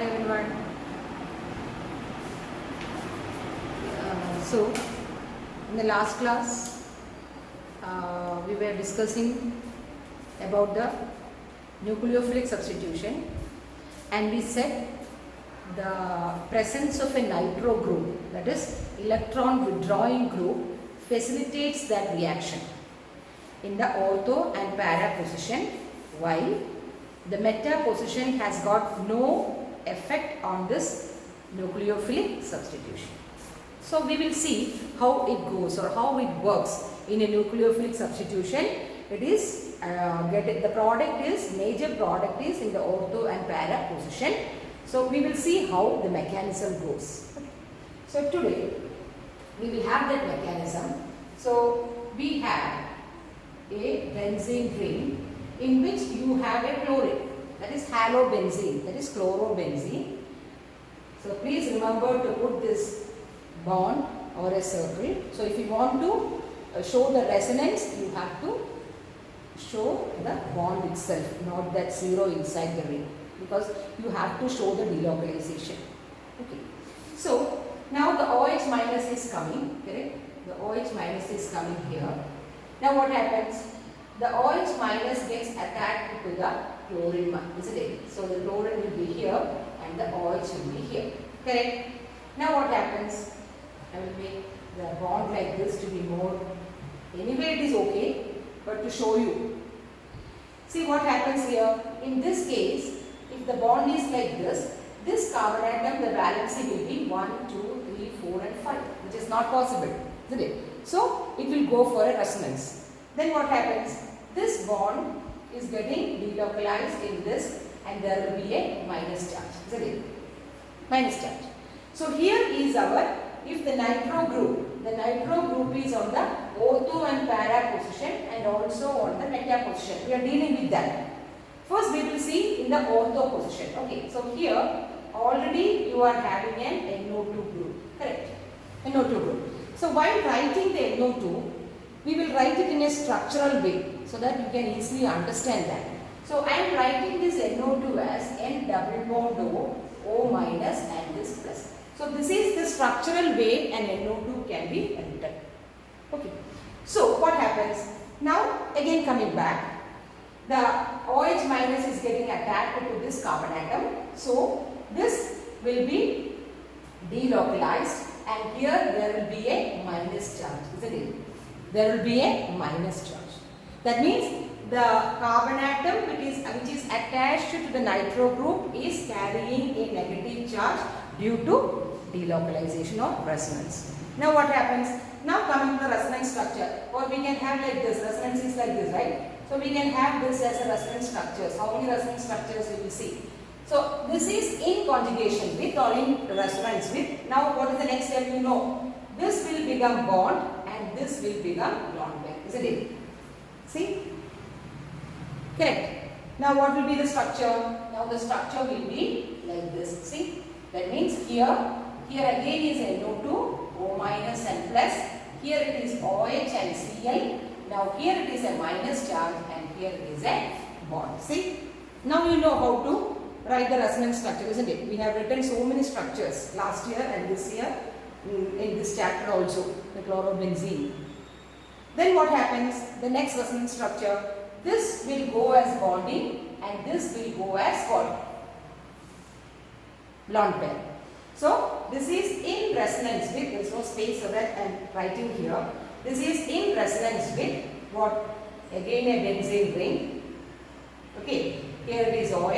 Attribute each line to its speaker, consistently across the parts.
Speaker 1: Hi everyone. So, in the last class, we were discussing about the nucleophilic substitution, and we said the presence of a nitro group, that is electron withdrawing group, facilitates that reaction in the ortho and para position, while the meta position has got no effect on this nucleophilic substitution. So we will see how it goes or how it works in a nucleophilic substitution. It is the product is major product is in the ortho and para position. So we will see how the mechanism goes. Okay. So today we will have that mechanism. So we have a benzene ring in which you have a chlorine, that is halobenzene, that is chlorobenzene. So please remember to put this bond or a circle. So if you want to show the resonance, you have to show the bond itself, not that zero inside the ring, because you have to show the delocalization. Okay. So now the OH minus is coming, correct? The OH minus is coming here. Now what happens? The OH minus gets attached to the chlorine, isn't it? So the chlorine will be here and the OH will be here, correct? Now what happens? I will make the bond like this to be more, anyway it is okay, but to show you. See what happens here. In this case, if the bond is like this carbon atom, the valency will be 1, 2, 3, 4 and 5, which is not possible, isn't it? So it will go for a resonance. Then what happens? This bond is getting delocalized in this and there will be a minus charge, isn't it? Minus charge. So here is our, if the nitro group is on the ortho and para position and also on the meta position. We are dealing with that. First we will see in the ortho position. Okay, so here already you are having an NO2 group, correct? NO2 group. So while writing the NO2, we will write it in a structural way so that you can easily understand that. So I am writing this NO2 as N double bond O minus and this plus. So this is the structural way an NO2 can be written. Okay. So what happens? Now again coming back, the OH minus is getting attached to this carbon atom. So this will be delocalized and here there will be a minus charge, isn't it? There will be a minus charge. That means the carbon atom which is attached to the nitro group is carrying a negative charge due to delocalization or resonance. Now what happens? Now coming to the resonance structure, or we can have like this, resonance is like this, right? So we can have this as a resonance structures. How many resonance structures we will see? So this is in conjugation with or in resonance with. Now what is the next step? You know, this will become bond and this will become lone pair, isn't it? See? Correct. Now what will be the structure? Now the structure will be like this. See? That means here again is NO2, O minus and plus. Here it is OH and Cl. Now here it is a minus charge and here it is a bond. See? Now you know how to write the resonance structure, isn't it? We have written so many structures last year and this year in this chapter also, the chlorobenzene. Then what happens? The next resonance structure, this will go as bonding and this will go as what? Lone pair. So this is in resonance with, there is no space so that I am writing here. This is in resonance with what? Again a benzene ring. Okay, here it is OH,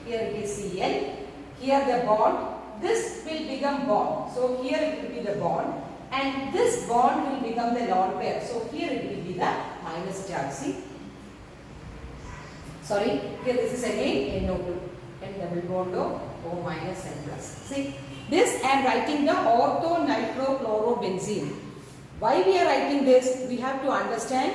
Speaker 1: here it is Cl, here the bond. This will become bond. So here it will be the bond and this bond will become the lone pair. So here it will be the minus charge. See? Sorry, here this is again NO2. N double bond O minus and plus. See? This I am writing the ortho nitrochlorobenzene. Why we are writing this? We have to understand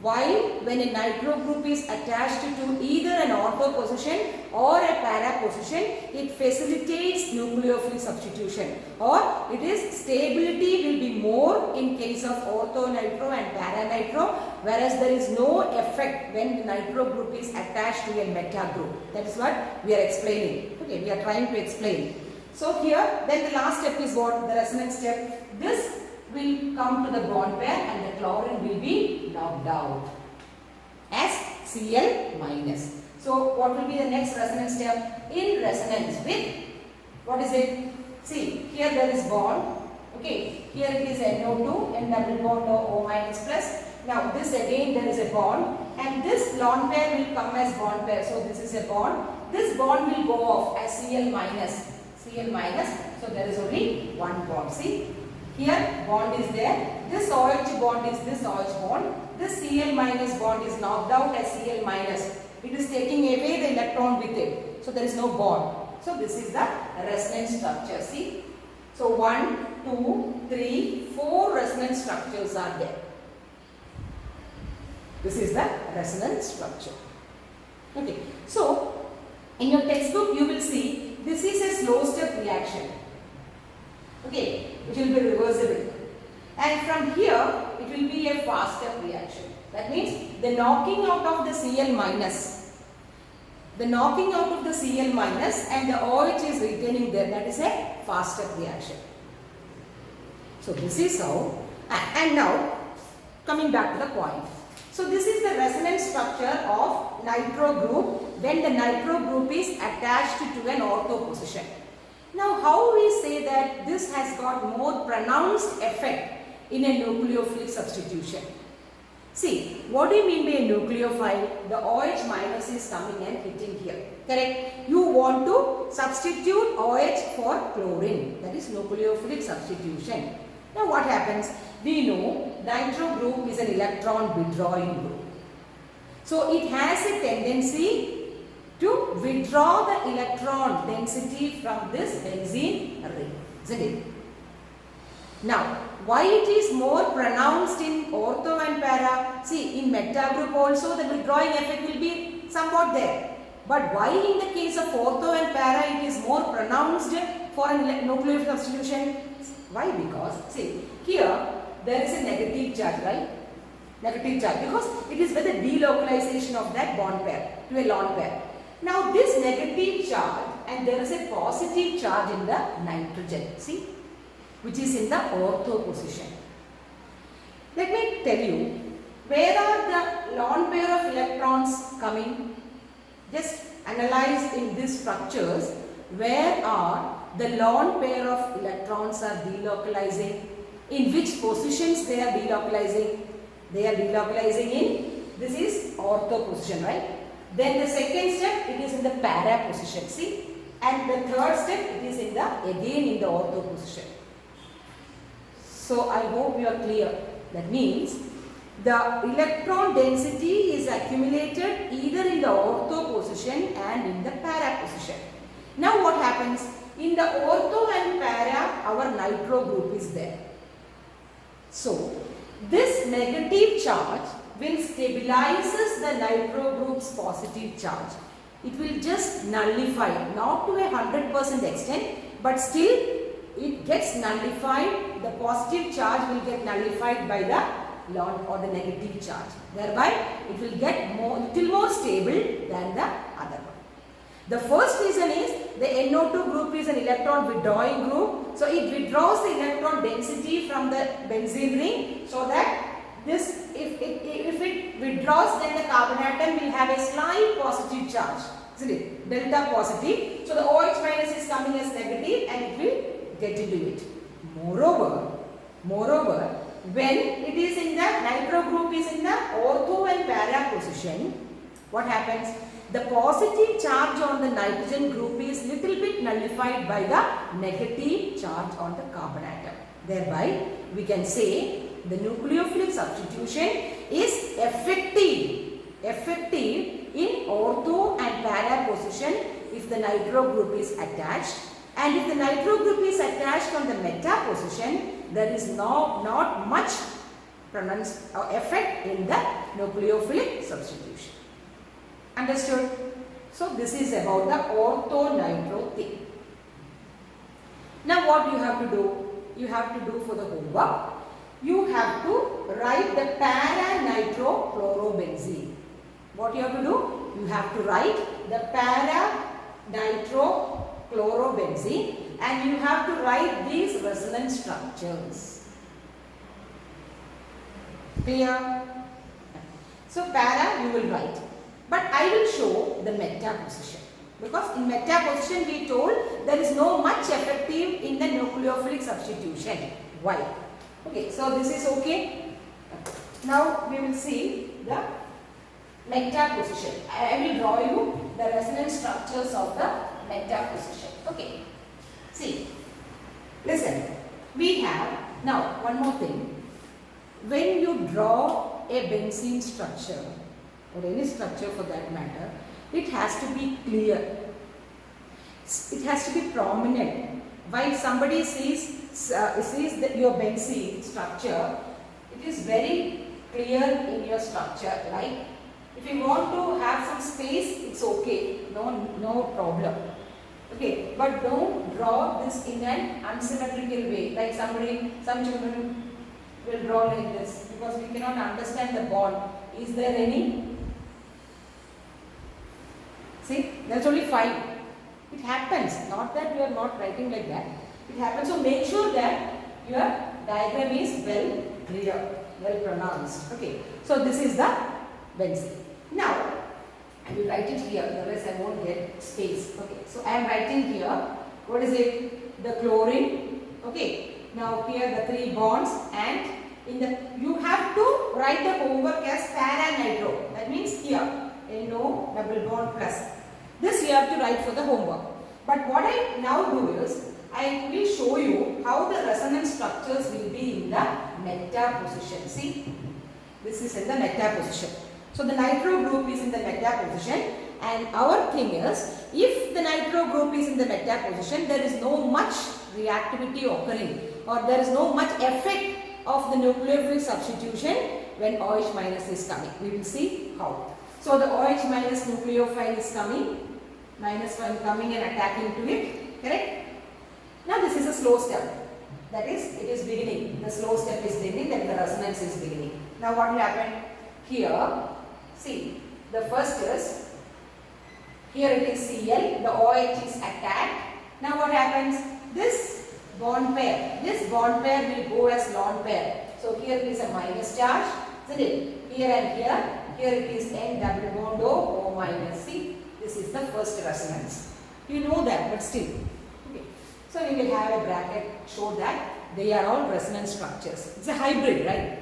Speaker 1: While when a nitro group is attached to either an ortho position or a para position, it facilitates nucleophilic substitution, or it is stability will be more in case of ortho nitro and para nitro, whereas there is no effect when the nitro group is attached to a meta group. That is what we are explaining. Okay, we are trying to explain. So here, then the last step is what? The resonance step. This will come to the bond pair and the chlorine will be knocked out as Cl minus. So what will be the next resonance step? In resonance with, what is it? See, here there is bond. Okay, here it is NO2, N double bond O minus plus. Now this again there is a bond, and this lone pair will come as bond pair. So this is a bond. This bond will go off as Cl minus. Cl minus. So there is only one bond. See? Here bond is there, this OH bond is this OH bond, this Cl minus bond is knocked out as Cl minus. It is taking away the electron with it. So there is no bond. So this is the resonance structure. See? So 1, 2, 3, 4 resonance structures are there. This is the resonance structure. Okay. So in your textbook you will see this is a slow step reaction. Okay, it will be reversible, and from here it will be a fast step reaction. That means the knocking out of the Cl minus, and the OH is retaining there. That is a fast step reaction. So this is how. And now coming back to the point. So this is the resonance structure of nitro group when the nitro group is attached to an ortho position. Now how we say that this has got more pronounced effect in a nucleophilic substitution? See, what do you mean by a nucleophile? The OH minus is coming and hitting here. Correct? You want to substitute OH for chlorine. That is nucleophilic substitution. Now what happens? We know nitro group is an electron withdrawing group. So it has a tendency to withdraw the electron density from this benzene ring, isn't it? Now, why it is more pronounced in ortho and para? See, in meta group also the withdrawing effect will be somewhat there. But why in the case of ortho and para it is more pronounced for a nucleophilic substitution? Why? Because, see, here there is a negative charge, right? Negative charge, because it is with the delocalization of that bond pair to a lone pair. Now this negative charge, and there is a positive charge in the nitrogen, see, which is in the ortho position. Let me tell you, where are the lone pair of electrons coming? Just analyze in these structures, where are the lone pair of electrons are delocalizing? In which positions they are delocalizing? They are delocalizing in, this is ortho position, right? Then the second step, it is in the para position, see, and the third step, it is in the again in the ortho position. So I hope you are clear. That means the electron density is accumulated either in the ortho position and in the para position. Now what happens? In the ortho and para, our nitro group is there. So this negative charge will stabilizes the nitro group's positive charge. It will just nullify, not to a 100% extent, but still it gets nullified. The positive charge will get nullified by the lone or the negative charge. Thereby, it will get little more stable than the other one. The first reason is the NO2 group is an electron withdrawing group. So it withdraws the electron density from the benzene ring, so that this, if it withdraws, then the carbon atom will have a slight positive charge, isn't it? Delta positive. So the OH minus is coming as negative and it will get into it. Moreover, when it is in the nitro group is in the ortho and para position, what happens? The positive charge on the nitrogen group is little bit nullified by the negative charge on the carbon atom. Thereby, we can say the nucleophilic substitution is effective in ortho and para position if the nitro group is attached, and if the nitro group is attached on the meta position, there is not much effect in the nucleophilic substitution. Understood? So this is about the orthonitro thing. Now what you have to do? You have to do for the homework. You have to write the para-nitrochlorobenzene. What you have to do? You have to write the para-nitrochlorobenzene and you have to write these resonance structures. Clear? So para you will write. But I will show the meta position. Because in meta position we told there is no much effective in the nucleophilic substitution. Why? Okay, so this is okay. Now we will see the meta position. I will draw you the resonance structures of the meta position. Okay. See, listen. We have now one more thing. When you draw a benzene structure or any structure for that matter, it has to be clear. It has to be prominent. While somebody sees that your benzene structure, it is very clear in your structure, right? If you want to have some space, it's okay, no problem. Okay, but don't draw this in an unsymmetrical way. Like some children will draw like this because we cannot understand the bond. Is there any? See, that's only 5. It happens. Not that you are not writing like that. It happens. So make sure that your diagram is well clear, well pronounced. Okay. So this is the benzene. Now I will write it here. Otherwise I won't get space. Okay. So I am writing here. What is it? The chlorine. Okay. Now here the 3 bonds and you have to write the homework as para-nitro. That means here NO double bond plus. This you have to write for the homework. But what I now do is, I will show you how the resonance structures will be in the meta position. See, this is in the meta position. So the nitro group is in the meta position and our thing is, if the nitro group is in the meta position, there is no much reactivity occurring or there is no much effect of the nucleophilic substitution when OH minus is coming. We will see how. So the OH minus nucleophile is coming. -1 coming and attacking to it, correct? Now this is a slow step, that is, it is beginning, the slow step is beginning, then the resonance is beginning. Now what will happen? Here, see, the first is, here it is Cl, the OH is attacked. Now what happens? This bond pair will go as lone pair. So here it is a minus charge, isn't it? Here and here it is N double bond O minus. See, this is the first resonance. You know that, but still. Okay. So we will have a bracket show that they are all resonance structures. It's a hybrid, right?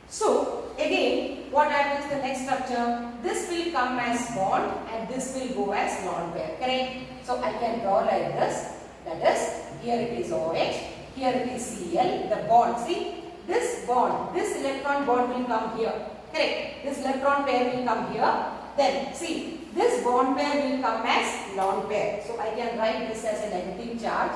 Speaker 1: So again, what happens the next structure? This will come as bond and this will go as lone pair, correct? So I can draw like this. That is, here it is OH, here it is Cl, the bond. See, this bond, this electron bond will come here, correct? This electron pair will come here. Then see, this bond pair will come as lone pair. So I can write this as a negative charge.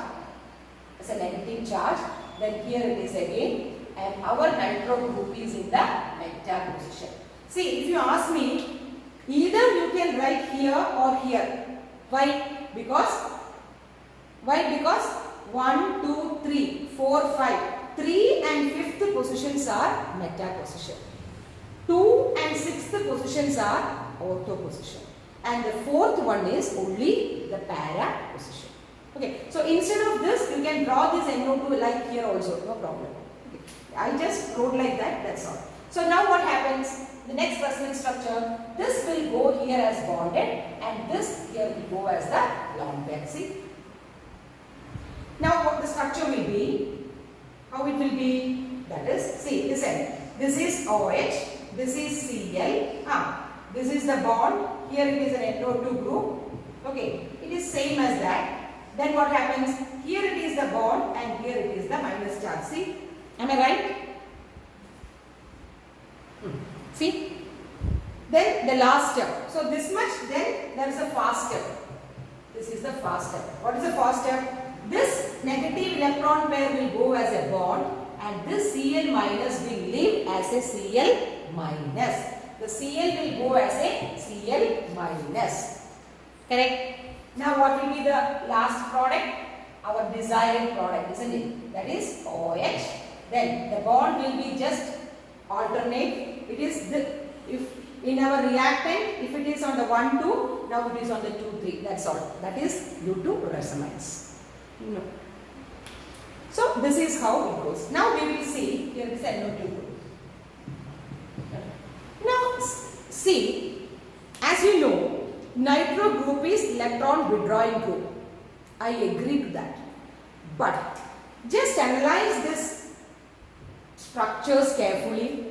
Speaker 1: Then here it is again. And our nitro group is in the meta position. See, if you ask me, either you can write here or here. Why? Because 1, 2, 3, 4, 5. 3 and 5th positions are meta position. 2 and 6th positions are ortho position. And the 4th one is only the para position. Okay. So instead of this, you can draw this NO2 like here also. No problem. Okay. I just wrote like that. That's all. So now what happens? The next resonance structure, this will go here as bonded and this here will go as the lone pair. See? Now what the structure will be? How it will be? That is, see, listen. This is OH, this is Cl, this is the bond, here it is an NO2 group, okay, it is same as that. Then what happens? Here it is the bond and here it is the minus charge, see, am I right? See, then the last step, so this much, then there is a fast step, this is the fast step. What is the fast step? This negative electron pair will go as a bond and this Cl minus will leave as a Cl minus. The Cl will go as a Cl minus. Correct? Now what will be the last product? Our desired product, isn't it? That is OH. Then the bond will be just alternate. It is if in our reactant, if it is on the 1, 2, now it is on the 2, 3. That's all. That is due to resonance. No. So this is how it goes. Now we will see. Here is NO2 group. Now see, as you know, nitro group is electron withdrawing group. I agree to that. But just analyze this structures carefully.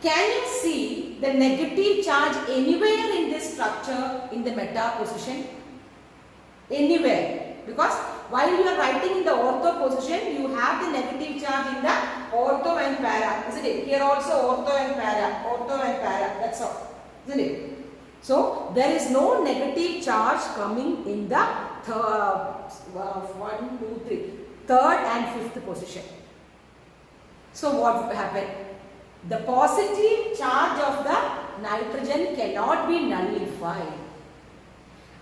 Speaker 1: Can you see the negative charge anywhere in this structure in the meta position? Anywhere. Because while you are writing in the ortho position, you have the negative charge in the ortho and para. Isn't it? Here also ortho and para. That's all. Isn't it? So there is no negative charge coming in the third and fifth position. So what will happen? The positive charge of the nitrogen cannot be nullified.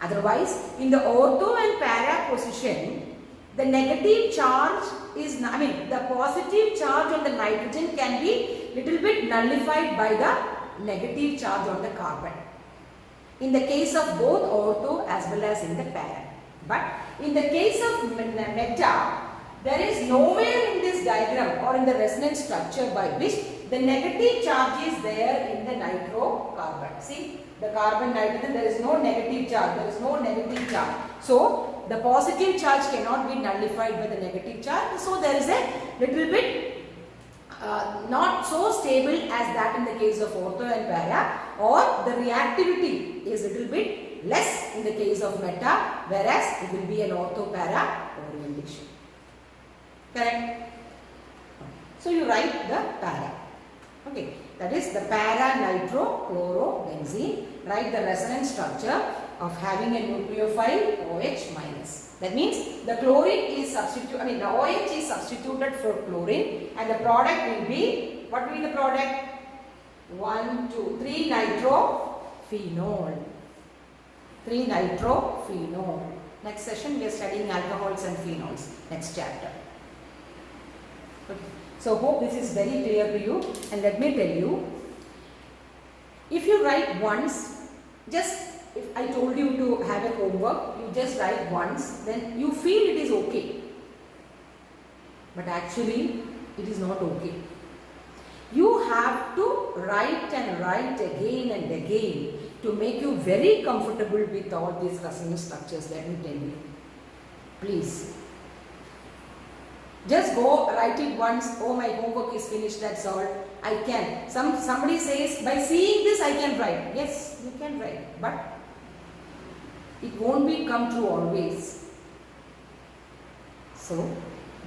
Speaker 1: Otherwise, in the ortho and para position, the negative charge is, the positive charge on the nitrogen can be little bit nullified by the negative charge on the carbon. In the case of both ortho as well as in the para. But in the case of meta, there is nowhere in this diagram or in the resonance structure by which the negative charge is there in the nitro carbon. See, the carbon nitrogen, there is no negative charge. There is no negative charge. So, the positive charge cannot be nullified by the negative charge. So, there is a little bit not so stable as that in the case of ortho and para, or the reactivity is a little bit less in the case of meta, whereas it will be an ortho para orientation. Correct? So, you write the para. Okay, that is the para nitro chloro benzene. Write the resonance structure of having a nucleophile OH minus. That means the chlorine is substituted, the OH is substituted for chlorine, and the product will be, what will be the product? 1, 2, 3 nitrophenol. 3 nitrophenol. Next session we are studying alcohols and phenols. Next chapter. Okay. So hope this is very clear to you, and let me tell you, if you write once, just if I told you to have a homework, you just write once, then you feel it is okay. But actually, it is not okay. You have to write and write again and again to make you very comfortable with all these resonance structures, let me tell you. Please. Just go write it once. Oh, my homework is finished, that's all. I can. Somebody says, by seeing this I can write. Yes, you can write. But it won't be come true always. So,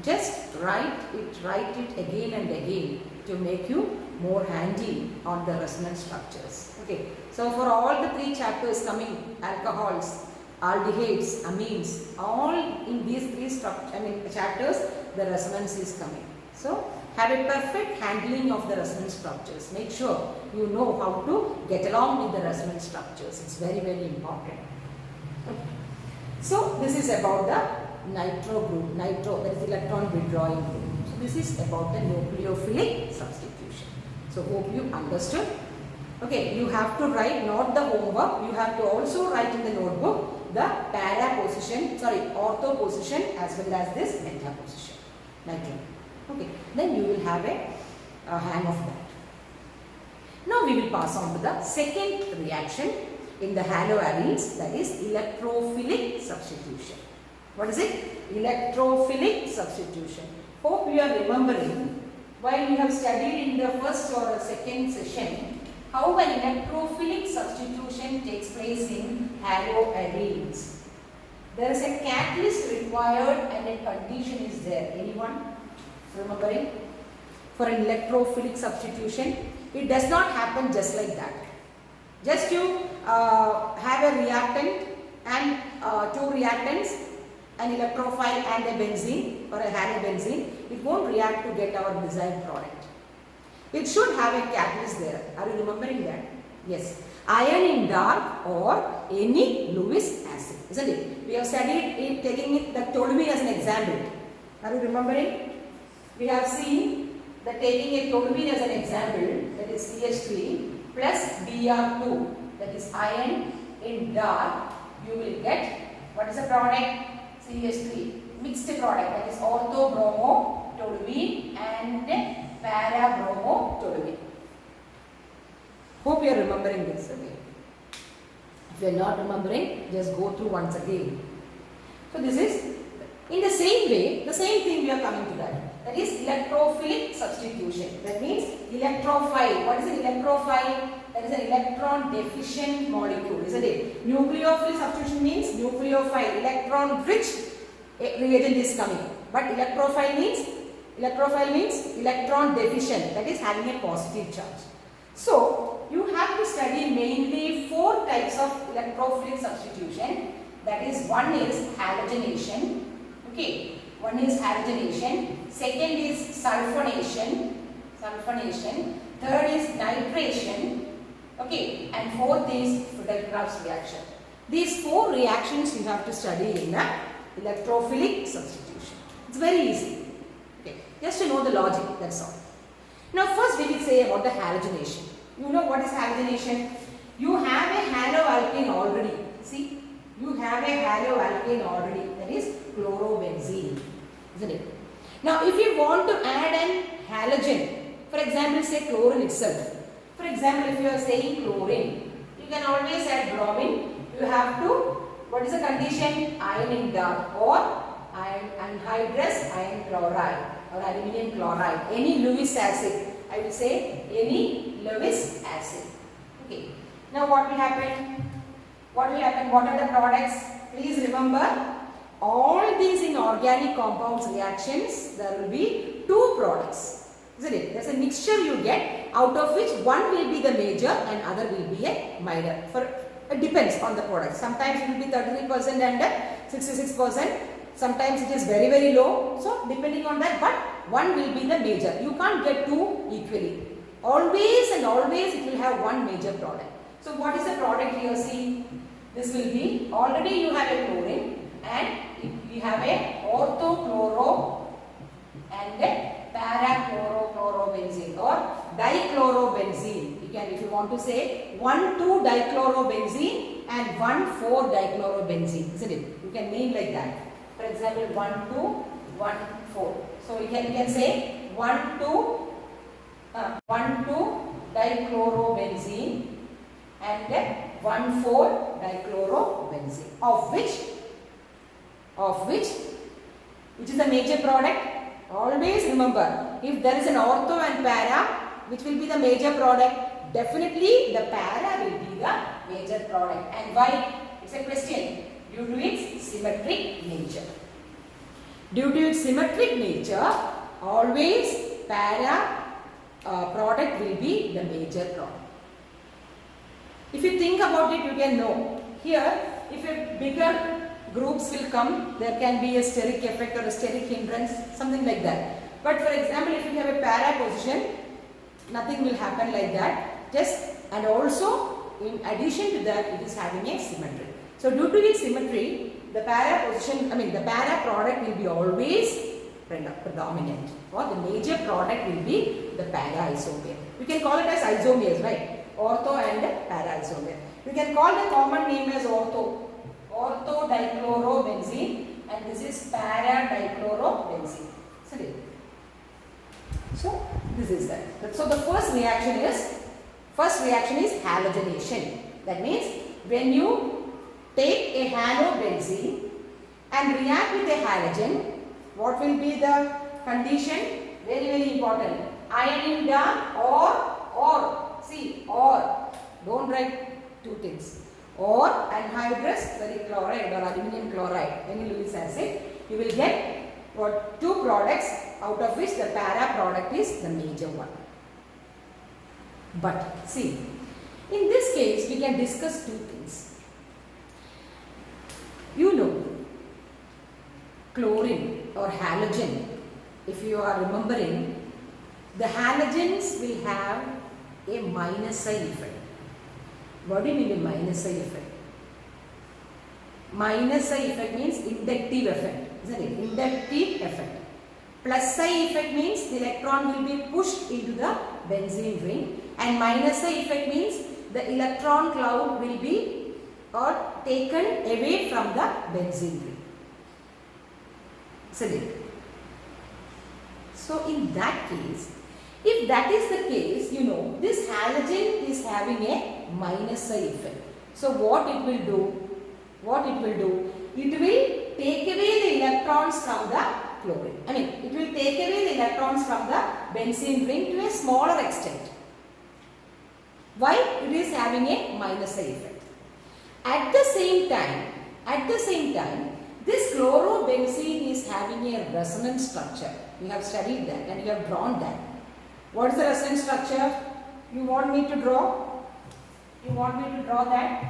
Speaker 1: just write it again and again to make you more handy on the resonance structures. Okay. So, for all the 3 chapters coming, alcohols, aldehydes, amines, all in these 3 chapters, the resonance is coming. So, have a perfect handling of the resonance structures. Make sure you know how to get along with the resonance structures. It's very, very important. So, this is about the nitro group. Nitro, that is electron withdrawing group. So, this is about the nucleophilic substitution. So, hope you understood. Okay, you have to write not the homework. You have to also write in the notebook the para position, ortho position as well as this meta position. Nitro. Okay, then you will have a hang of that. Now we will pass on to the second reaction in the haloarenes, that is electrophilic substitution. What is it? Electrophilic substitution. Hope you are remembering while we have studied in the first or second session how an electrophilic substitution takes place in haloarenes. There is a catalyst required and a condition is there. Anyone remembering? For an electrophilic substitution, it does not happen just like that. Just you have a reactant and 2 reactants, an electrophile and a benzene or a halobenzene, it won't react to get our desired product. It should have a catalyst there. Are you remembering that? Yes. Iron in dark or any Lewis acid, isn't it? We have studied it, taking it the toluene as an example. Are you remembering? We have seen that taking a toluene as an example, that is CH3 plus Br2, that is iron in dark, you will get, what is the product? CH3, mixed product, that is ortho-bromo-toluene and para-bromo-toluene. Hope you are remembering this again. If you are not remembering, just go through once again. So this is, in the same way, the same thing we are coming to that. That is electrophilic substitution. That means electrophile. What is an electrophile? That is an electron deficient molecule, isn't it? Nucleophilic substitution means nucleophile, electron rich reagent is coming. But electrophile means electron deficient, that is having a positive charge. So you have to study mainly 4 types of electrophilic substitution. That is, one is halogenation. Okay, one is halogenation. Second is sulfonation. Third is nitration. Okay, and fourth is Friedel-Crafts reaction. These 4 reactions you have to study in the electrophilic substitution. It's very easy. Okay, just to know the logic, that's all. Now first we will say about the halogenation. You know what is halogenation? You have a haloalkane already. See, you have a haloalkane already, that is chlorobenzene, isn't it? Now if you want to add an halogen, for example say chlorine itself. For example, if you are saying chlorine, you can always add bromine. You have to, what is the condition? Iron in dark or anhydrous iron chloride or aluminum chloride. Any Lewis acid. I will say any Lewis acid. Okay. Now what will happen? What will happen? What are the products? Please remember, all these inorganic compounds reactions, there will be 2 products. Isn't it? There's a mixture you get, out of which one will be the major and other will be a minor. It depends on the product. Sometimes it will be 33% and 66%. Sometimes it is very, very low. So depending on that, but one will be the major. You can't get 2 equally. Always and always it will have one major product. So what is the product here? See, this will be, already you have a chlorine and we have a orthochloro and a para-chlorobenzene or dichlorobenzene. You can, if you want to say 1,2-dichlorobenzene and 1,4-dichlorobenzene, isn't it? You can name like that. For example, 1,2-1,4. So you can say 1,2-dichlorobenzene and 1,4-dichlorobenzene. Of which is the major product? Always remember, if there is an ortho and para, which will be the major product? Definitely the para will be the major product. And why? It's a question. Due to its symmetric nature. Due to its symmetric nature, always para product will be the major product. If you think about it, you can know. Here, if a bigger groups will come, there can be a steric effect or a steric hindrance, something like that. But for example, if you have a para position, nothing will happen like that. And also, in addition to that, it is having a symmetry. So due to its symmetry, the para position, the para product will be always predominant, or the major product will be the para isomere. You can call it as isomers, right? Ortho and para isomer. You can call the common name as ortho-dichlorobenzene, and this is para-dichlorobenzene. So this is that. So the first reaction is halogenation. That means when you take a halobenzene and react with a halogen, what will be the condition? Very, very important. Iron in dark or, don't write 2 things. Or anhydrous ferric chloride or aluminum chloride, any Lewis acid, you will get 2 products, out of which the para product is the major one. But see, in this case we can discuss 2 things. You know, chlorine or halogen, if you are remembering, the halogens will have a minus I effect. What do you mean by minus I effect? Minus I effect means inductive effect, isn't it? Inductive effect. Plus I effect means the electron will be pushed into the benzene ring, and minus I effect means the electron cloud will be or taken away from the benzene ring. Isn't it? So in that case, if that is the case, you know, this halogen is having a minus I effect. So what it will do? It will take away the electrons from the chlorine. It will take away the electrons from the benzene ring to a smaller extent. Why? It is having a minus I effect. At the same time, this chlorobenzene is having a resonance structure. You have studied that and you have drawn that. What is the resonance structure? You want me to draw? That?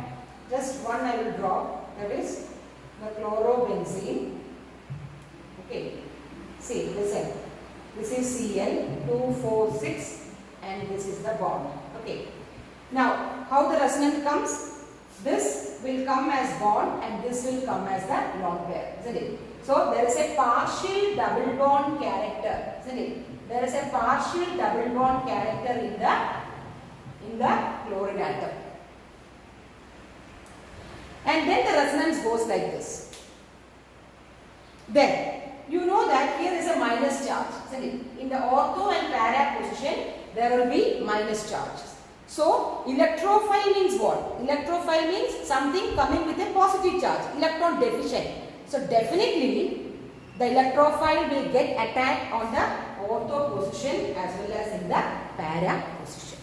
Speaker 1: Just one I will draw. That is the chlorobenzene. Okay. See, listen. This is Cl246 and this is the bond. Okay. Now, how the resonance comes? This will come as bond and this will come as the lone pair, isn't it? So, there is a partial double bond character, isn't it? There is a partial double bond character in the chlorine atom. And then the resonance goes like this. Then, you know that here is a minus charge, isn't it? In the ortho and para position, there will be minus charges. So, electrophile means what? Electrophile means something coming with a positive charge, electron deficient. So, definitely the electrophile will get attacked on the ortho position as well as in the para position.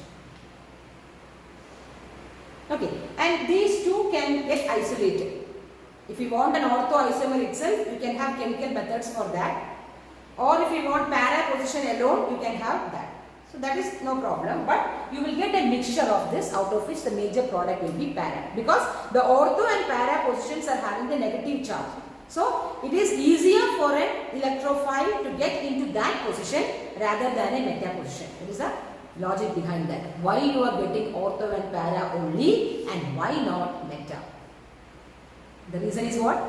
Speaker 1: Okay, and these two can get isolated. If you want an ortho isomer itself, you can have chemical methods for that. Or if you want para position alone, you can have that. So that is no problem, but you will get a mixture of this, out of which the major product will be para, because the ortho and para positions are having the negative charge. So it is easier for an electrophile to get into that position rather than a meta position. That is the logic behind that. Why you are getting ortho and para only and why not meta? The reason is what?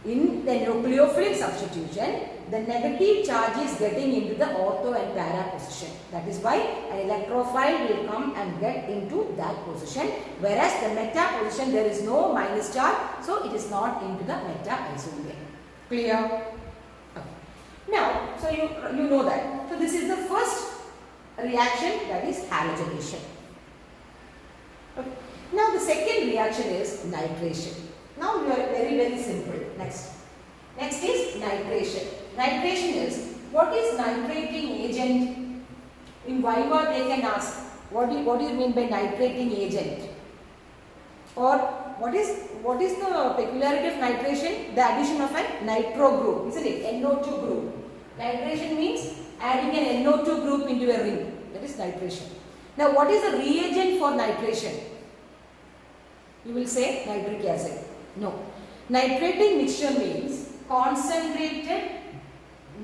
Speaker 1: In the nucleophilic substitution, the negative charge is getting into the ortho and para position. That is why an electrophile will come and get into that position, whereas the meta position there is no minus charge, so it is not into the meta isomer. Clear? Okay. Now, so you know that. So this is the first reaction, that is halogenation. Okay. Now the second reaction is nitration. Now you are very simple. Next is nitration. Nitration is, what is nitrating agent? In Viva they can ask, what do you mean by nitrating agent? Or what is the peculiarity of nitration? The addition of a nitro group, isn't it? NO2 group. Nitration means adding an NO2 group into a ring. That is nitration. Now what is the reagent for nitration? You will say nitric acid. No. Nitrating mixture means concentrated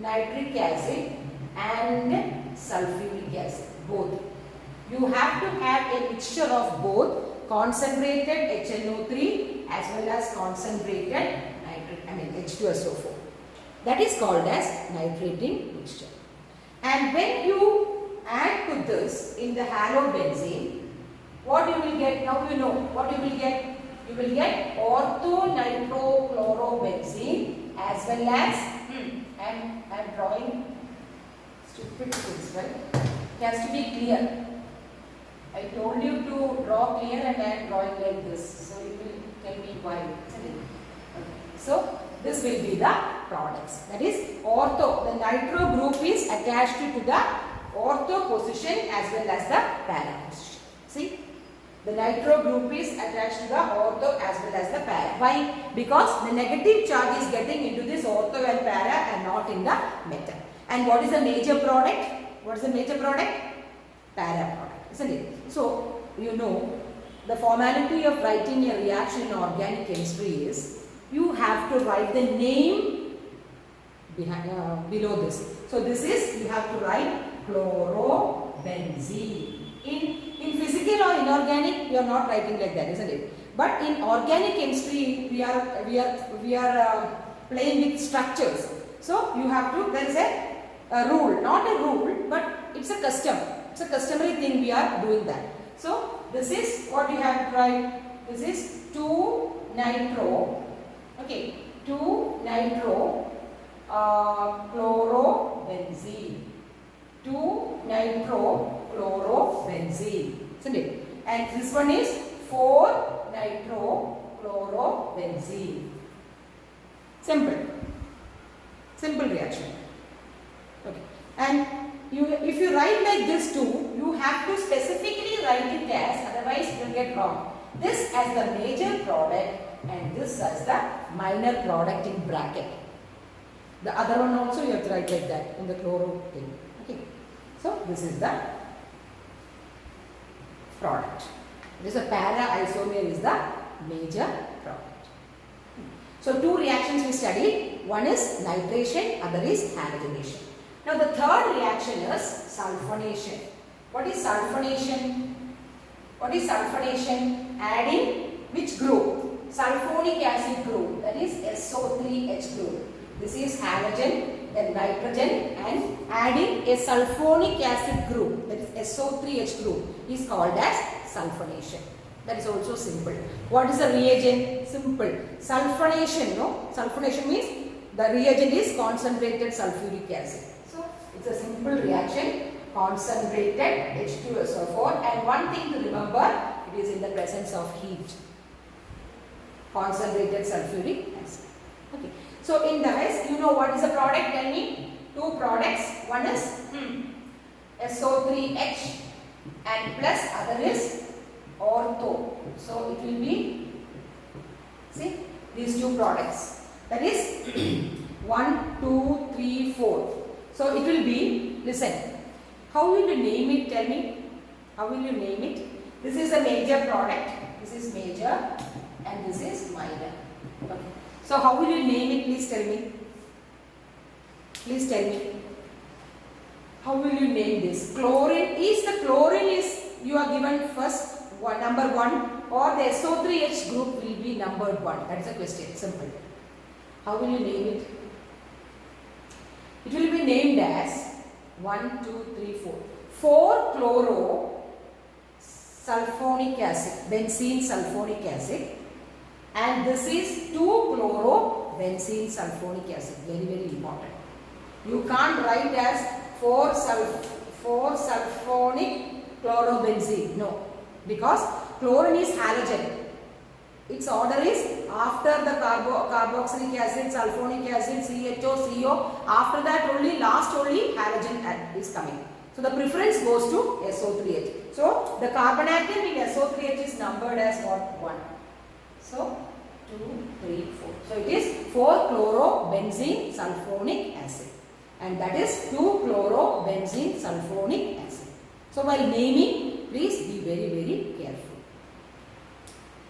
Speaker 1: nitric acid and sulfuric acid, both. You have to have a mixture of both concentrated HNO3 as well as concentrated H2SO4. That is called as nitrating mixture. And when you add to this in the halobenzene, what you will get? Now you know what you will get. You will get orthonitrophlorobenzene as well as I am drawing stupid things, right? It has to be clear. I told you to draw clear and I am drawing like this. So you will tell me why. Okay. So this will be the products. That is ortho. The nitro group is attached to the ortho position as well as the para position. See? The nitro group is attached to the ortho as well as the para. Why? Because the negative charge is getting into this ortho and para and not in the meta. And what is the major product? What is the major product? Para product, isn't it? So, you know, the formality of writing a reaction in organic chemistry is, you have to write the name below this. So this is, you have to write chlorobenzene. In physical or inorganic, we are not writing like that, isn't it? But in organic chemistry, we are playing with structures. So you have to, there is a rule, not a rule, but it's a custom. It's a customary thing, we are doing that. So this is what you have to write. This is 2-nitro, okay, 2-nitro chlorobenzene. 2-nitro-chlorobenzene, isn't it? And this one is 4-nitro-chlorobenzene. Simple. Simple reaction. Okay. And if you write like this too, you have to specifically write it as, otherwise you will get wrong. This as the major product and this as the minor product in bracket. The other one also you have to write like that in the chloro thing. Okay. So this is the product. This is a para isomer is the major product. So two reactions we studied. One is nitration, other is halogenation. Now the third reaction is sulfonation. What is sulfonation? What is sulfonation? Adding which group? Sulfonic acid group, that is SO3H group. This is halogen, then nitrogen, and adding a sulfonic acid group, that is SO3H group, is called as sulfonation. That is also simple. What is the reagent? Simple. Sulfonation, no? Sulfonation means the reagent is concentrated sulfuric acid. So it's a simple reaction, concentrated H2SO4, and one thing to remember, it is in the presence of heat. Concentrated sulfuric acid. Okay. So in the rest, you know what is the product? Tell me. Two products. One is SO3H and plus other is ortho. So it will be, see, these two products. That is 1, 2, 3, 4. So it will be, listen, how will you name it? Tell me. How will you name it? This is a major product. This is major and this is minor. Okay. So how will you name it? Please tell me. Please tell me. How will you name this? Chlorine is the chlorine is you are given first number 1 or the SO3H group will be numbered 1. That is the question. Simple. How will you name it? It will be named as 1, 2, 3, 4. 4-chloro sulfonic acid, benzene sulfonic acid, and this is 2-chloro benzene sulfonic acid. Very, very important. You can't write as 4-sulfonic chlorobenzene. No, because chlorine is halogen. Its order is after the carboxylic acid, sulfonic acid, CHO, CO. After that only, last only halogen is coming. So the preference goes to SO3H. So the carbon atom in SO3H is numbered as what? 1. So 2, 3, 4. So it is 4-chlorobenzene sulfonic acid. And that is 2-chlorobenzene sulfonic acid. So while naming, please be very, very careful.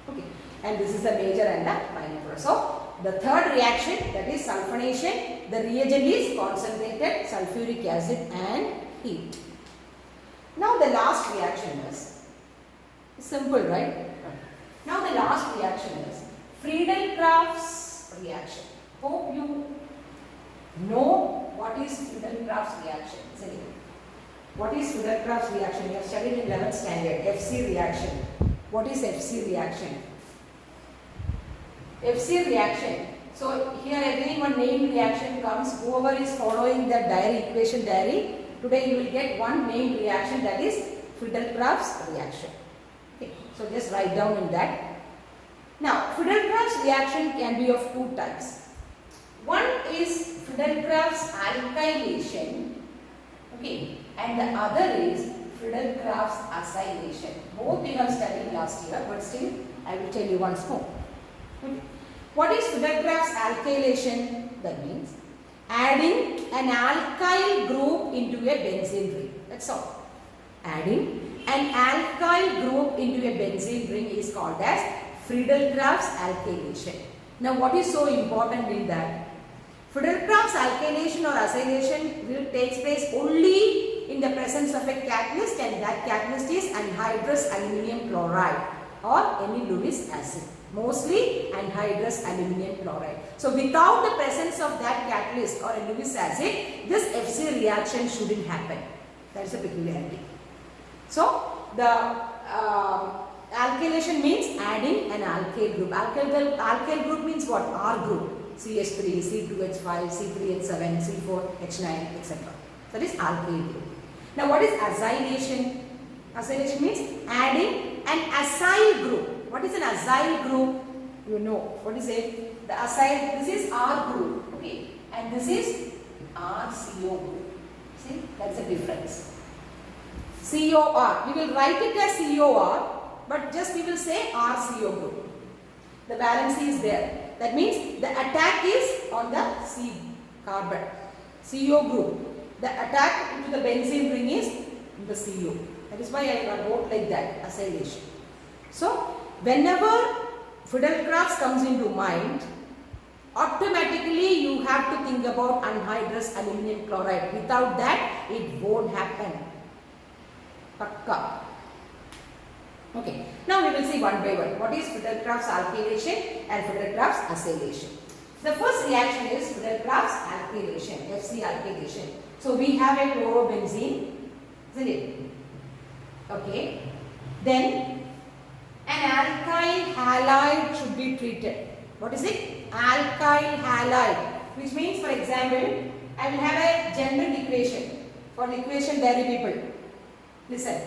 Speaker 1: Okay. And this is the major and the minor product. So the third reaction, that is sulfonation, the reagent is concentrated sulfuric acid and heat. Now the last reaction is simple, right? Now the last reaction is Friedel-Crafts reaction. Hope you know what is Friedel-Crafts reaction. What is Friedel-Crafts reaction? You have studied in 11th standard. FC reaction. What is FC reaction? FC reaction. So here again one named reaction comes. Whoever is following the equation diary, today you will get one named reaction, that is Friedel-Crafts reaction. Okay. So just write down in that. Now Friedel-Crafts reaction can be of two types. One is Friedel-Crafts alkylation, okay, and the other is Friedel-Crafts acylation. Both you have studied last year, but still I will tell you once more. Okay. What is Friedel-Crafts alkylation? That means adding an alkyl group into a benzene ring. That's all. Adding an alkyl group into a benzene ring is called as Friedel-Crafts alkylation. Now what is so important in that? Friedel-Crafts alkylation or acylation will take place only in the presence of a catalyst, and that catalyst is anhydrous aluminum chloride or any Lewis acid. Mostly anhydrous aluminum chloride. So without the presence of that catalyst or a Lewis acid, this FC reaction shouldn't happen. That is a peculiarity. So the alkylation means adding an alkyl group. Alkyl group means what? R group. CH3, C2H5, C3H7, C4H9, etc. That is alkyl group. Now what is acylation? Acylation means adding an acyl group. What is an acyl group? You know. What is it? The acyl, this is R group. Okay. And this is RCO group. See, that's the difference. COR. We will write it as COR, but just we will say RCO group. The valency is there. That means the attack is on the C carbon. CO group. The attack into the benzene ring is in the CO. That is why I wrote like that, acylation. So, whenever Friedel-Crafts comes into mind, automatically you have to think about anhydrous aluminum chloride. Without that, it won't happen. Pakka. Okay. Now we will see one by one. What is Friedel-Crafts alkylation and Friedel-Crafts acylation? The first reaction is Friedel-Crafts alkylation, FC alkylation. So we have a chlorobenzene, isn't it? Okay. Then an alkyl halide should be treated. What is it? Alkyl halide, which means, for example, I will have a general equation for the equation dairy people. Listen,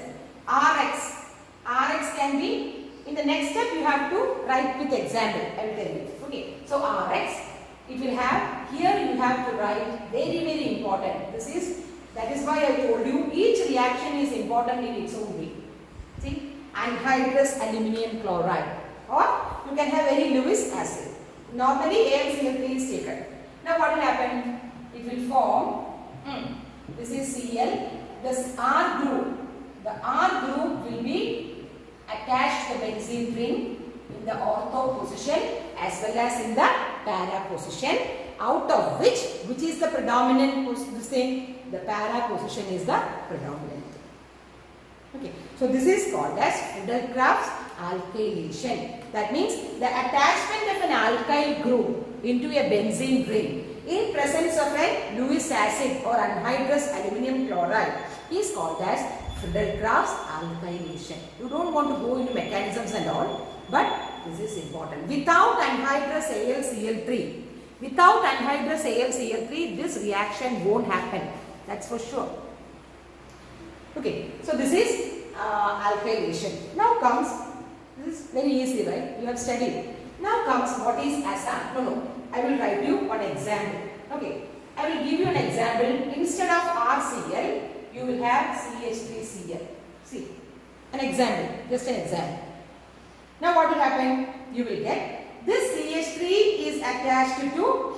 Speaker 1: Rx. Rx can be, in the next step you have to write with example. I will tell you. Okay. So Rx, it will have, here you have to write very important. That is why I told you each reaction is important in its own way. See, anhydrous aluminum chloride, or you can have any Lewis acid. Normally AlCl3 is taken. Now what will happen? It will form, this is Cl, this R group. The R group will be attached to the benzene ring in the ortho position as well as in the para position, out of which is the predominant position? The para position is the predominant. Okay, so this is called as Friedel-Crafts alkylation. That means the attachment of an alkyl group into a benzene ring in presence of a Lewis acid or anhydrous aluminum chloride is called as Friedel-Crafts alkylation. You don't want to go into mechanisms and all, but this is important. Without anhydrous AlCl3, this reaction won't happen. That's for sure. Okay, so this is alkylation. Now comes, this is very easy, right? You have studied. Now comes what is acid. No, I will write you one example. Okay, I will give you an example. Instead of RCl, you will have CH3Cl. See, an example, just an example. Now what will happen? You will get this CH3 is attached to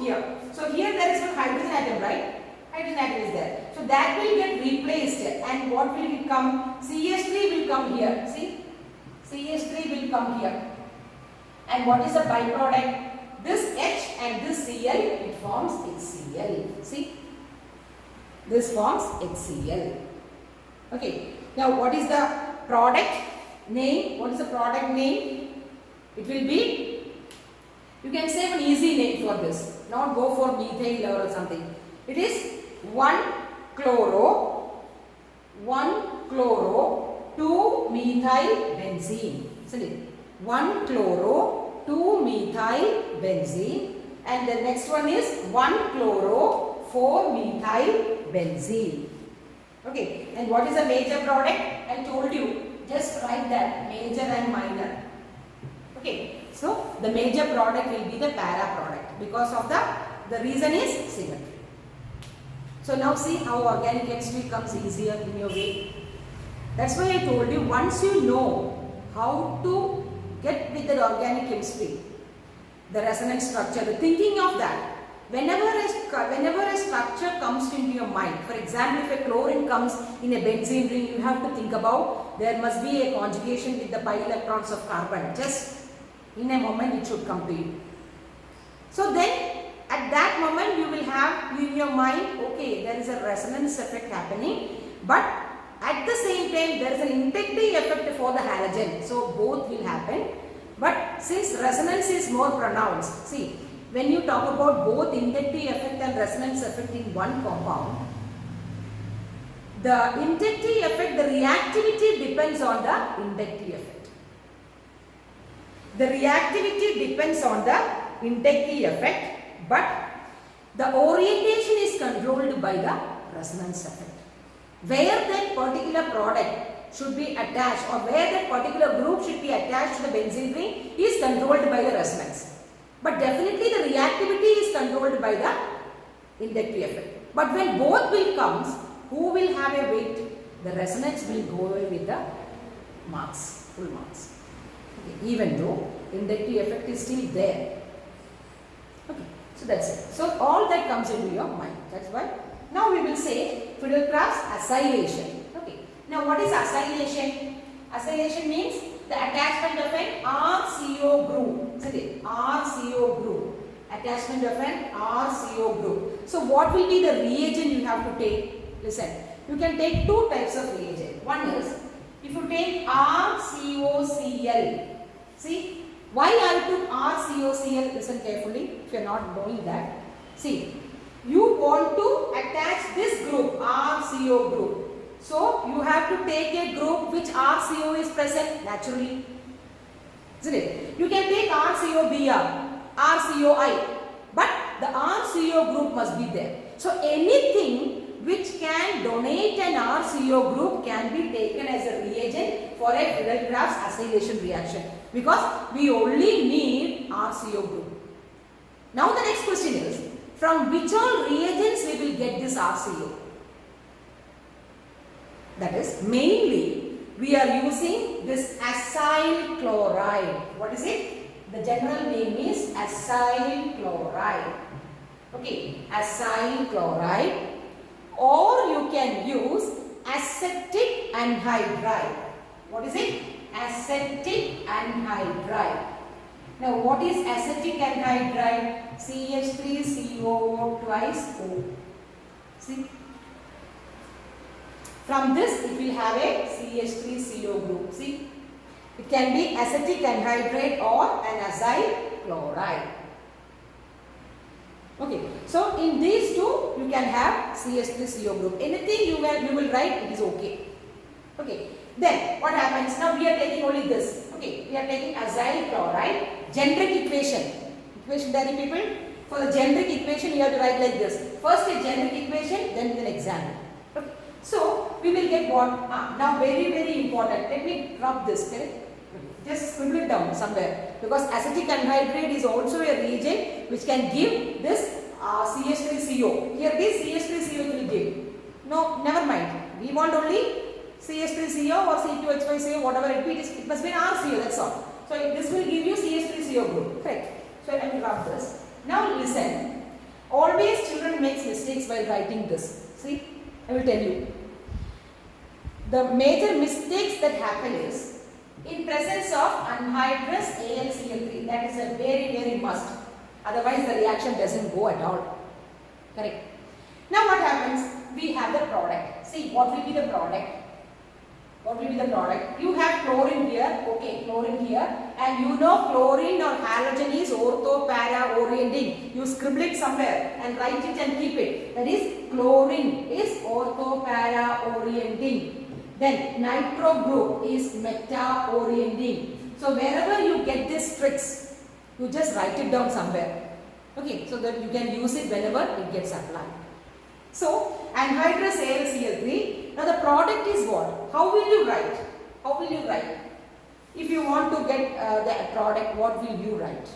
Speaker 1: here. So here there is one hydrogen atom, right? Hydrogen atom is there. So that will get replaced, and what will it come? CH3 will come here. See, CH3 will come here. And what is the byproduct? This H and this Cl, it forms HCl. See, this forms HCl. Okay. Now what is the product name? What is the product name? It will be, you can say an easy name for this. Not go for methyl or something. It is 1-chloro, 2-methyl benzene. Isn't it? 1-chloro, 2-methyl benzene, and the next one is 1-chloro, 4-methyl benzene. Okay, and what is the major product? I told you, just write that, major and minor. Okay, so the major product will be the para product because of the reason is symmetry. So now see how organic chemistry comes easier in your way. That's why I told you, once you know how to get with the organic chemistry, the resonance structure, the thinking of that, whenever a structure comes into your mind, for example, if a chlorine comes in a benzene ring, you have to think about there must be a conjugation with the pi electrons of carbon. Just in a moment it should come to you. So then at that moment you will have in your mind, okay, there is a resonance effect happening, but at the same time there is an intensity effect for the halogen. So both will happen. But since resonance is more pronounced, see, when you talk about both intensity effect and resonance effect in one compound, the intensity effect, the reactivity depends on the intensity effect. The reactivity depends on the intensity effect, but the orientation is controlled by the resonance effect. Where that particular product should be attached or where that particular group should be attached to the benzene ring is controlled by the resonance. But definitely the reactivity is controlled by the intensity effect. But when both will comes, who will have a weight? The resonance will go away with the marks, full marks. Okay. Even though intensity effect is still there. Okay. So that's it. So all that comes into your mind. That's why. Now we will say Friedel-Crafts acylation. Okay. Now what is acylation? Acylation means the attachment of an RCO group. Isn't it? RCO group. Attachment of an RCO group. So what will be the reagent you have to take? Listen. You can take two types of reagent. One is if you take RCOCl. See, why I took RCOCl? Listen carefully if you are not knowing that. See, you want to attach this group, RCO group. So, you have to take a group which RCO is present naturally. Isn't it? You can take RCOBr, RCOI, but the RCO group must be there. So, anything which can donate an RCO group can be taken as a reagent for a Friedel-Crafts acylation reaction because we only need RCO group. Now, the next question is, from which all reagents we will get this RCO? That is, mainly we are using this acyl chloride. What is it? The general name is acyl chloride. Okay, acyl chloride, or you can use acetic anhydride. What is it? Acetic anhydride. Now, what is acetic anhydride? CH3COO twice O. See? From this, it will have a CH3CO group. See? It can be acetic anhydride or an acyl chloride. Okay. So, in these two, you can have CH3CO group. Anything you will write, it is okay. Okay. Then, what happens? Now, we are taking only this. Okay. We are taking acyl chloride. Generic equation. Equation diary people. For the generic equation, you have to write like this. First a generic equation, then you can examine. Okay. So, we will get what? Now, very, very important. Let me drop this. Correct? Just scribble it down somewhere. Because acetic anhydride is also a reagent which can give this CH3CO. Here this CH3CO will give. No, never mind. We want only CH3CO or C2H5CO, whatever it be. It must be an RCO, that's all. So, this will give you CH3CO group. Correct. So, I will drop this. Now, listen. Always children make mistakes while writing this. See, I will tell you. The major mistakes that happen is in presence of anhydrous AlCl3. That is a very, very must. Otherwise, the reaction doesn't go at all. Correct. Now, what happens? We have the product. See, what will be the product? What will be the product? You have chlorine here. Okay, chlorine here. And you know chlorine or halogen is ortho-para orienting. You scribble it somewhere and write it and keep it. That is, chlorine is ortho-para orienting. Then nitro group is meta orienting. So wherever you get these tricks, you just write it down somewhere. Okay, so that you can use it whenever it gets applied. So anhydrous AlCl3. Now the product is what? How will you write? How will you write? If you want to get the product, what will you write?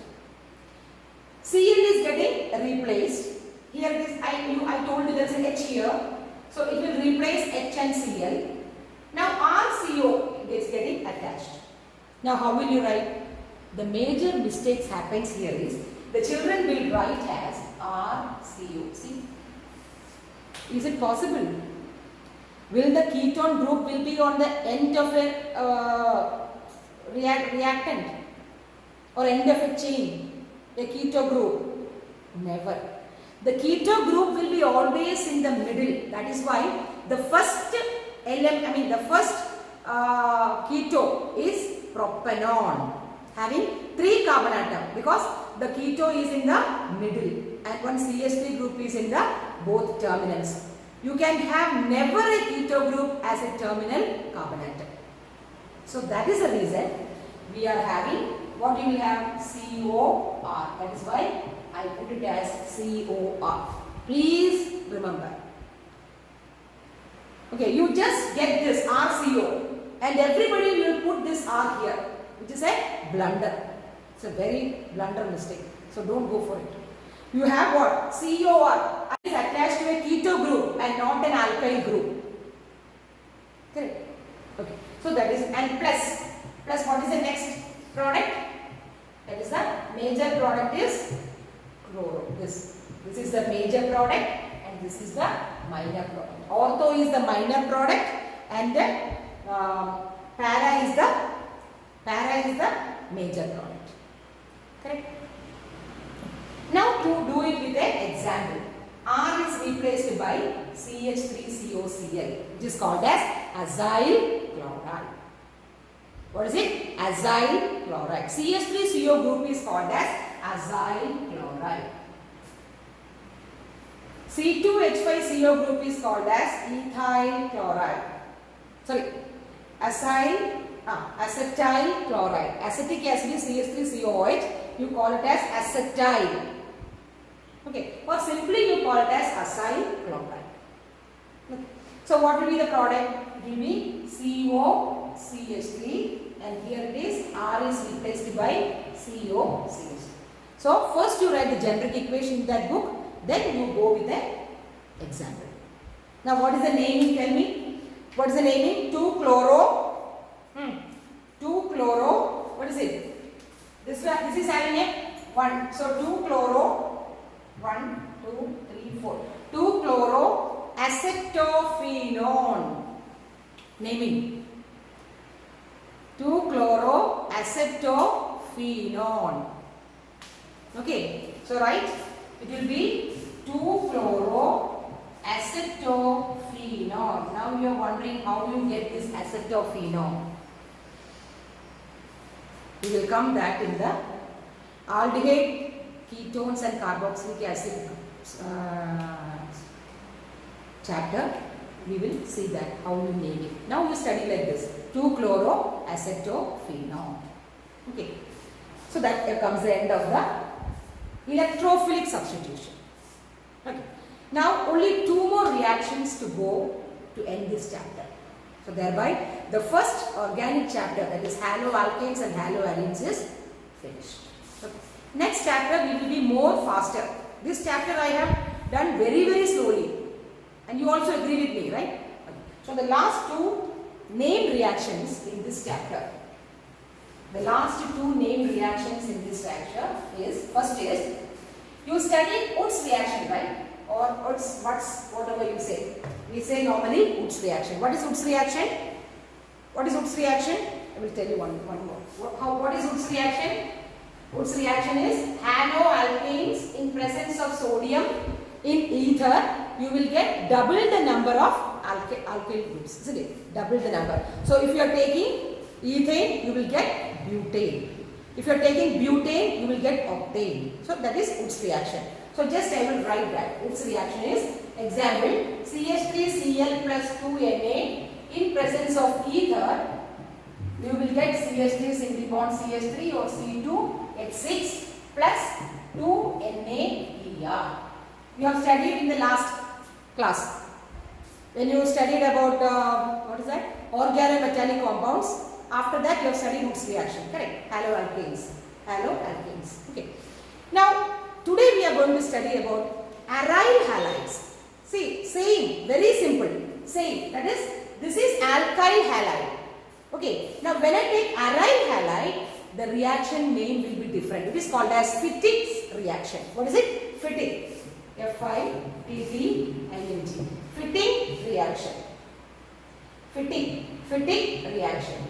Speaker 1: Cl is getting replaced. Here it is. I told you there is an H here. So it will replace H and Cl. Now RCO is getting attached. Now how will you write? The major mistakes happens here is the children will write as RCO. See? Is it possible? Will the ketone group will be on the end of a reactant or end of a chain, a keto group? Never. The keto group will be always in the middle. That is why the first keto is propanol, having 3 carbon atom, because the keto is in the middle and one CH3 group is in the both terminals. You can have never a keto group as a terminal carbon atom. So that is the reason we are having what you will have COR. That is why I put it as COR. Please remember. Okay, you just get this RCO and everybody will put this R here, which is a blunder. It's a very blunder mistake. So don't go for it. You have what? COR is attached to a keto group and not an alkyl group. Correct? Okay. So that is, and plus what is the next product? That is the major product is chloro. This is the major product and this is the minor product. Ortho is the minor product and the para is the major product. Correct? Now to do it with an example. R is replaced by CH3COCl, which is called as azyl chloride. What is it? Azyl chloride. CH3CO group is called as azyl chloride. C2H5CO group is called as ethyl chloride. Sorry, acetyl chloride. Acetic acid is CH3COOH. You call it as acetyl. Okay, or simply you call it as acyl chloride. Okay. So what will be the product? It will be COCH3 and here it is R is replaced by COCH3. So first you write the generic equation in that book, then you go with the example. Now what is the naming? Tell me. What is the naming? 2-chloro. 2-chloro. What is it? This is having a 1. So 2-chloro. 1, 2, 3, 4. 2-chloro acetophenone. Naming. 2-chloro acetophenone. Okay. So right. It will be 2-chloro acetophenone. Now you are wondering how you get this acetophenone. We will come that in the aldehyde, ketones and carboxylic acid chapter. We will see that how you name it. Now you study like this: 2-chloroacetophenone. Okay. So that comes the end of the electrophilic substitution. Okay. Now only 2 more reactions to go to end this chapter. So thereby the first organic chapter, that is haloalkanes and haloarenes, is finished. Okay. Next chapter we will be more faster. This chapter I have done very slowly and you also agree with me, right? Okay. So the last 2 named reactions in this chapter. The last 2 named reactions in this chapter is, first is, you studied Woods reaction, right? Or Woods, whatever you say. We say normally Woods reaction. What is Woods reaction? What is Woods reaction? I will tell you one more. What is Woods reaction? Woods reaction is haloalkanes in presence of sodium in ether. You will get double the number of alkyl groups, isn't it? Double the number. So if you are taking ethane, you will get butane. If you are taking butane, you will get octane. So that is Woods reaction. So just I will write that. Woods reaction is, example, CH3Cl plus 2Na in presence of ether. You will get CH3 single bond CH3 or C2H6 plus 2NaEr. You have studied in the last class. When you studied about what is that? Organometallic compounds. After that you have studied Woods reaction. Correct? Haloalkanes. Okay. Now today we are going to study about aryl halides. See, same, very simple. Same. That is, this is alkyl halide. Okay. Now when I take aryl halide, the reaction name will be different. It is called as Fittig's reaction. What is it? Fittig. F-I-T-T-I-N-G. Fittig reaction. Fittig reaction.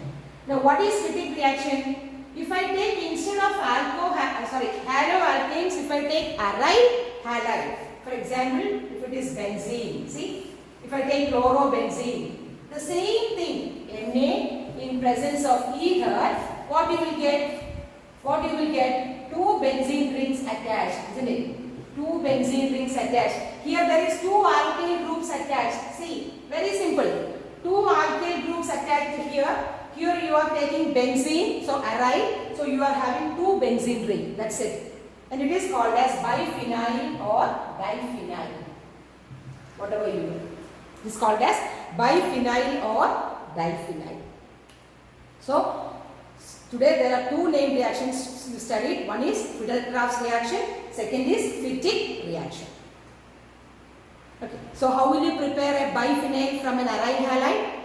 Speaker 1: Now what is Fittig reaction? If I take instead of haloalkanes, if I take aryl halide, For example, if it is benzene, see, if I take chlorobenzene, the same thing, Na in presence of ether, what you will get? What you will get? Two benzene rings attached, isn't it? Two benzene rings attached. Here there is two alkyl groups attached. See, very simple. Two alkyl groups attached here. Here you are taking benzene, so aryl. So you are having two benzene rings. That's it. And it is called as biphenyl or diphenyl. Whatever you do. It is called as biphenyl or diphenyl. So today there are two named reactions you studied. One is Friedel-Crafts reaction. Second is Fittig reaction. Okay. So how will you prepare a biphenyl from an aryl halide?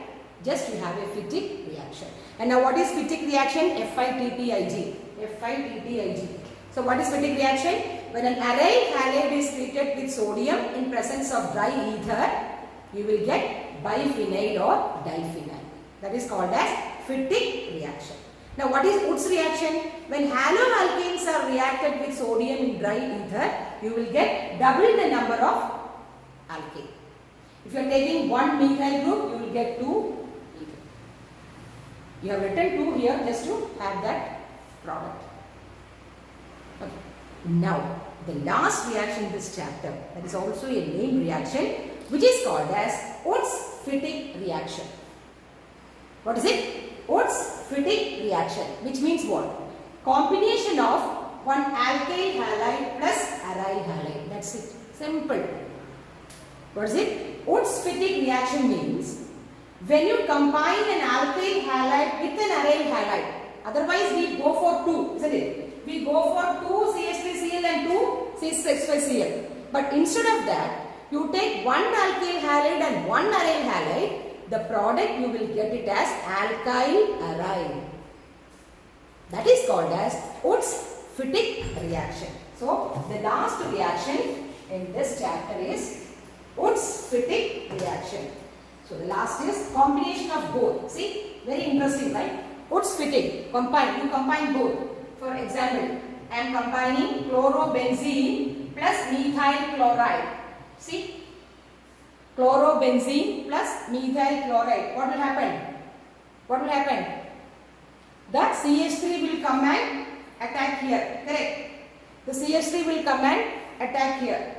Speaker 1: Just you have a Fittig reaction. And now what is Fittig reaction? FITTIG. FITTIG. So what is Fittig reaction? When an aryl halide is treated with sodium in presence of dry ether, you will get biphenyl or diphenyl. That is called as Fittig reaction. Now what is Woods reaction? When haloalkanes are reacted with sodium in dry ether, you will get double the number of alkane. If you are taking one methyl group, you will get two ethyl. You have written 2 here just to have that product. Okay. Now the last reaction in this chapter, that is also a named reaction, which is called as Woods-Fittig reaction. What is it? Woods-Fittig reaction, which means what? Combination of one alkyl halide plus aryl halide. That's it. Simple. What is it? Woods-Fittig reaction means when you combine an alkyl halide with an aryl halide. Otherwise, we go for 2, isn't it? We go for 2 CH3Cl and 2 CH6Cl. But instead of that, you take one alkyl halide and one aryl halide. The product you will get it as alkyl aryl. That is called as Woods-Fittig reaction. So the last reaction in this chapter is Woods-Fittig reaction. So the last is combination of both. See, very interesting, right? Woods-Fittig, combine. You combine both. For example, I am combining chlorobenzene plus methyl chloride. See, chlorobenzene plus methyl chloride. What will happen? What will happen? That CH3 will come and attack here. Correct? The CH3 will come and attack here.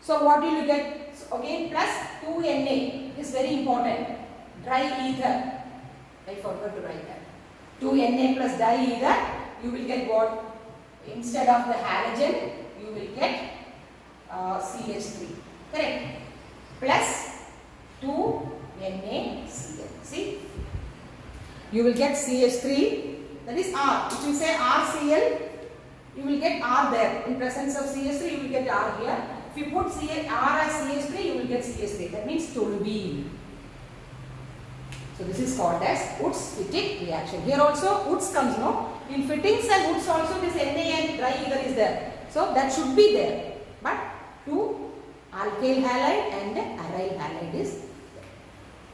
Speaker 1: So what will you get? So again plus 2Na. It is very important. Dry ether. I forgot to write that. 2Na plus diether. You will get what? Instead of the halogen, you will get CH3. Correct? Plus 2NaCl. See? You will get CH3, that is R. If you say RCl, you will get R there. In presence of CH3, you will get R here. If you put R as CH3, you will get CH3. That means toluene. So this is called as Woods-Fittig reaction. Here also Woods comes, no? In fittings and Woods also this Na and dry ether is there. So that should be there. But 2 alkyl halide and aryl halide is there.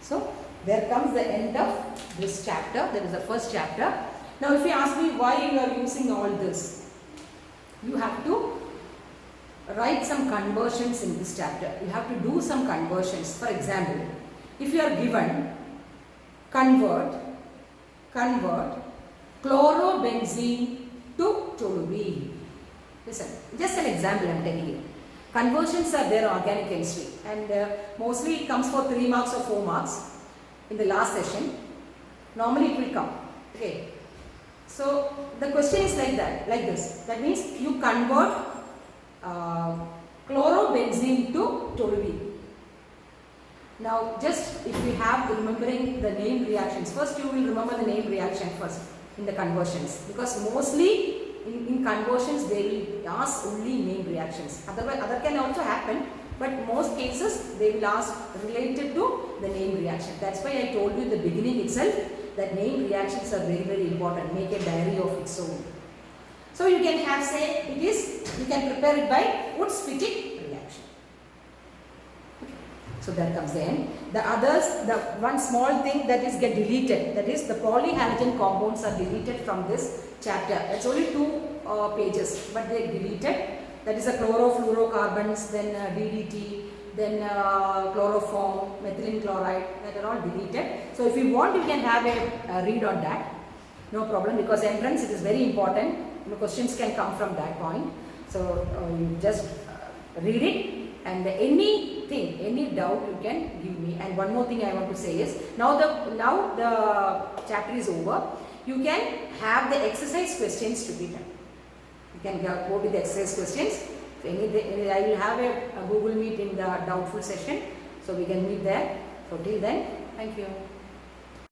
Speaker 1: So there comes the end of this chapter. That is the first chapter. Now if you ask me why you are using all this, you have to write some conversions in this chapter. You have to do some conversions. For example, if you are given convert chlorobenzene to toluene. Listen, just an example I am telling you. Conversions are there in organic chemistry and mostly it comes for 3 marks or 4 marks in the last session. Normally it will come. Okay. So the question is like that, like this. That means you convert chlorobenzene to toluene. Now just if we have remembering the name reactions, first you will remember the name reaction first in the conversions, because mostly in conversions they will ask only name reactions. Otherwise, other can also happen, but most cases they will ask related to the name reaction. That's why I told you in the beginning itself that name reactions are very, very important. Make a diary of its own. So you can have, say, it is, you can prepare it by Woods-Fittig reaction. So that comes the end. The others, the one small thing that is get deleted, that is the polyhalogen compounds are deleted from this chapter. It's only 2 pages, but they are deleted. that is the chlorofluorocarbons, then DDT, then chloroform, methylene chloride, that are all deleted. So if you want, you can have a read on that, no problem, because entrance it is very important. Questions can come from that point. So you just read it, and anything, any doubt you can give me. And one more thing I want to say is, now the chapter is over. You can have the exercise questions to be done. You can go with the exercise questions. I will have a Google Meet in the doubtful session, so we can meet there. So till then, thank you.